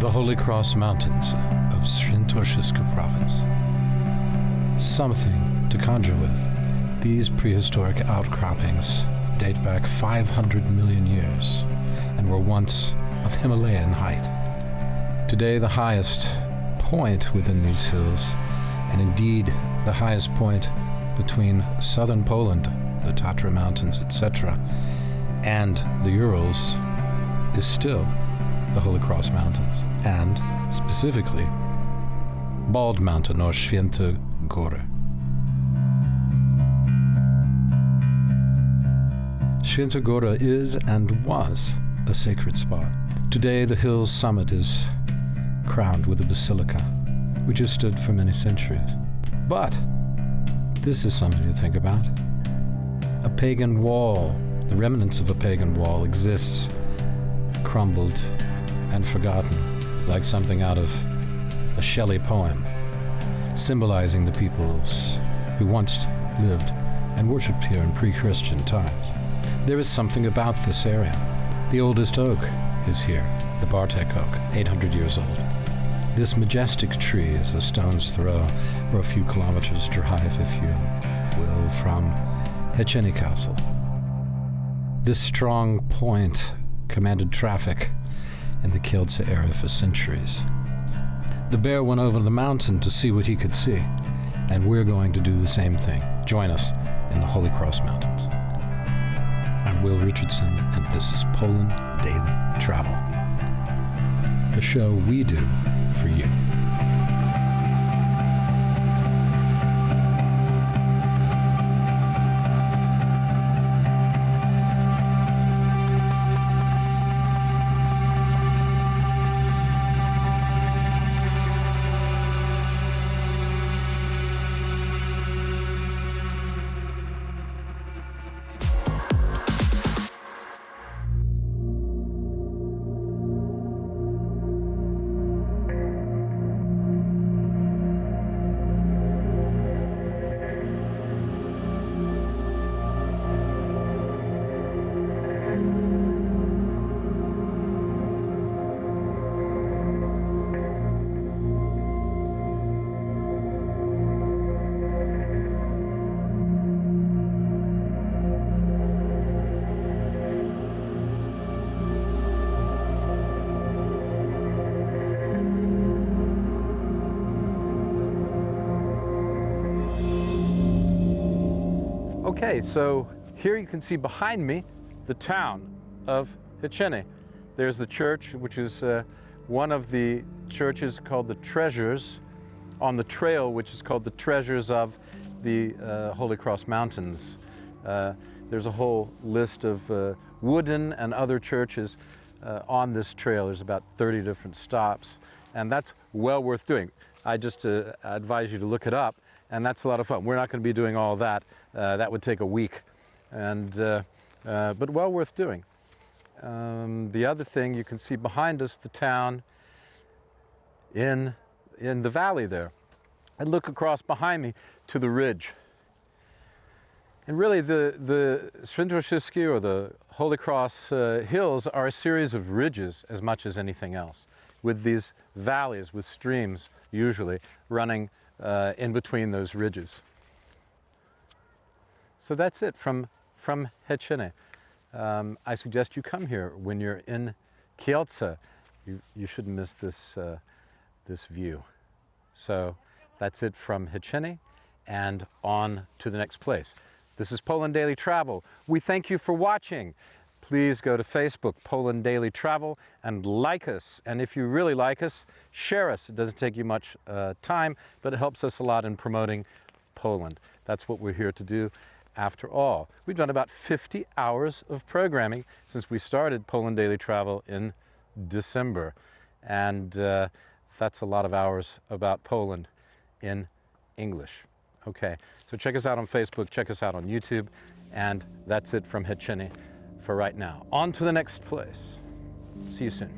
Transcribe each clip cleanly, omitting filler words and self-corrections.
The Holy Cross Mountains of Świętokrzyska province. Something to conjure with. These prehistoric outcroppings date back 500 million years and were once of Himalayan height. Today, the highest point within these hills, and indeed the highest point between southern Poland, the Tatra Mountains, etc., and the Urals, is still the Holy Cross Mountains, and specifically Bald Mountain or Święte Góry. Święte Góra is and was a sacred spot. Today the hill's summit is crowned with a basilica, which has stood for many centuries. But this is something to think about. A pagan wall, the remnants of a pagan wall, exists, crumbled and forgotten, like something out of a Shelley poem, symbolizing the peoples who once lived and worshipped here in pre-Christian times. There is something about this area. The oldest oak is here, the Bartek oak, 800 years old. This majestic tree is a stone's throw or a few kilometers drive, if you will, from Chęciny Castle. This strong point commanded traffic in the Kielce area for centuries. The bear went over the mountain to see what he could see, and we're going to do the same thing. Join us in the Holy Cross Mountains. I'm Will Richardson, and this is Poland Daily Travel, the show we do for you. Okay, so here you can see behind me the town of Chęciny. There's the church, which is one of the churches called the Treasures on the trail, which is called the Treasures of the Holy Cross Mountains. There's a whole list of wooden and other churches on this trail. There's about 30 different stops, and that's well worth doing. I just advise you to look it up, and that's a lot of fun. We're not going to be doing all that. That would take a week, but well worth doing. The other thing, you can see behind us the town in the valley there. And look across behind me to the ridge. And really the Świętokrzyski, or the Holy Cross hills, are a series of ridges as much as anything else, with these valleys with streams usually running in between those ridges. So that's it from Chęciny. I suggest you come here when you're in Kielce. You shouldn't miss this view. So that's it from Chęciny, and on to the next place. This is Poland Daily Travel. We thank you for watching. Please go to Facebook, Poland Daily Travel, and like us. And if you really like us, share us. It doesn't take you much time, but it helps us a lot in promoting Poland. That's what we're here to do. After all, we've done about 50 hours of programming since we started Poland Daily Travel in December. And that's a lot of hours about Poland in English. Okay, so check us out on Facebook, check us out on YouTube, and that's it from Chęciny for right now. On to the next place. See you soon.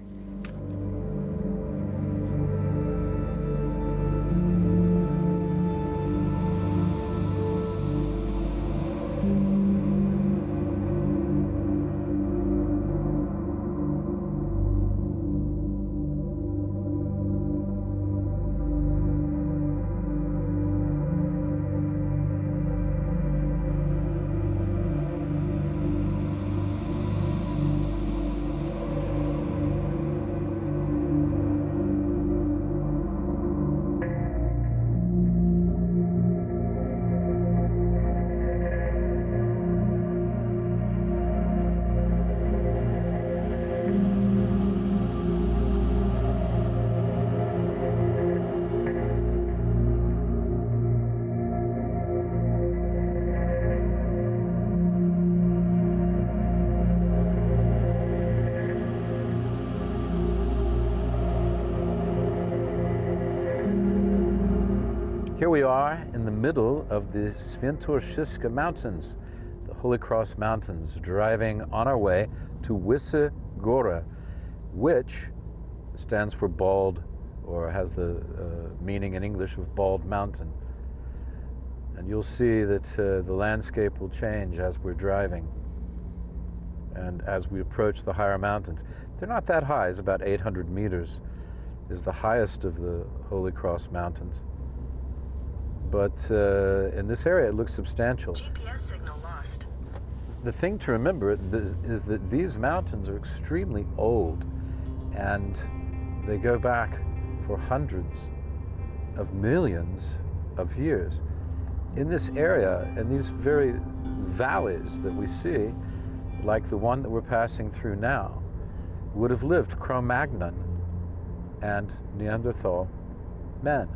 Here we are in the middle of the Świętokrzyska Mountains, the Holy Cross Mountains, driving on our way to Wysoka Góra, which stands for bald, or has the meaning in English of bald mountain. And you'll see that the landscape will change as we're driving and as we approach the higher mountains. They're not that high, it's about 800 meters, is the highest of the Holy Cross Mountains. But in this area it looks substantial. GPS signal lost. The thing to remember is that these mountains are extremely old, and they go back for hundreds of millions of years. In this area, in these very valleys that we see, like the one that we're passing through now, would have lived Cro-Magnon and Neanderthal men.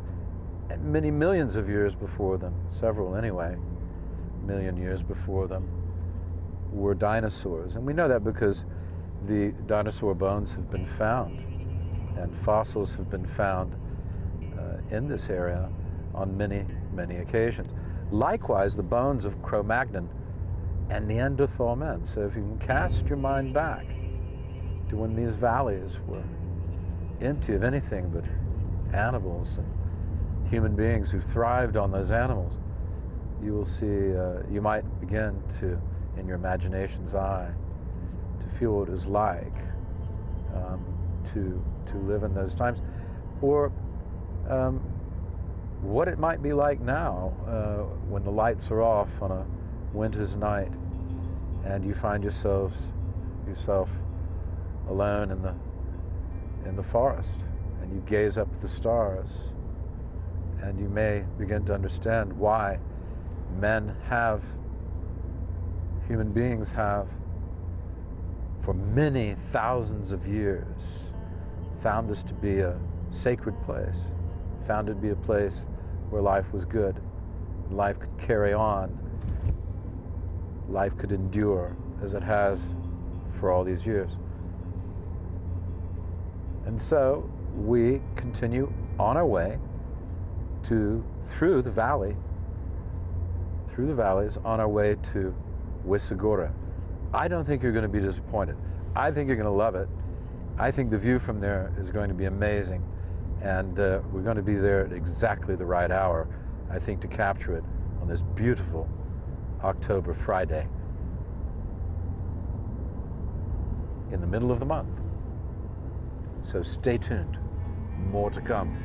And many millions of years before them, several anyway, million years before them, were dinosaurs. And we know that because the dinosaur bones have been found, and fossils have been found in this area on many, many occasions. Likewise, the bones of Cro-Magnon and Neanderthal men. So if you can cast your mind back to when these valleys were empty of anything but animals and human beings who thrived on those animals, you will see, you might begin to, in your imagination's eye, to feel what it was like to live in those times, or what it might be like now when the lights are off on a winter's night and you find yourself alone in the forest, and you gaze up at the stars, and you may begin to understand why human beings have, for many thousands of years, found this to be a sacred place, found it to be a place where life was good, life could carry on, life could endure as it has for all these years. And so we continue on our way through the valleys on our way to Wysoka Góra. I don't think you're going to be disappointed. I think you're going to love it. I think the view from there is going to be amazing, and we're going to be there at exactly the right hour, I think, to capture it on this beautiful October Friday in the middle of the month. So stay tuned, more to come.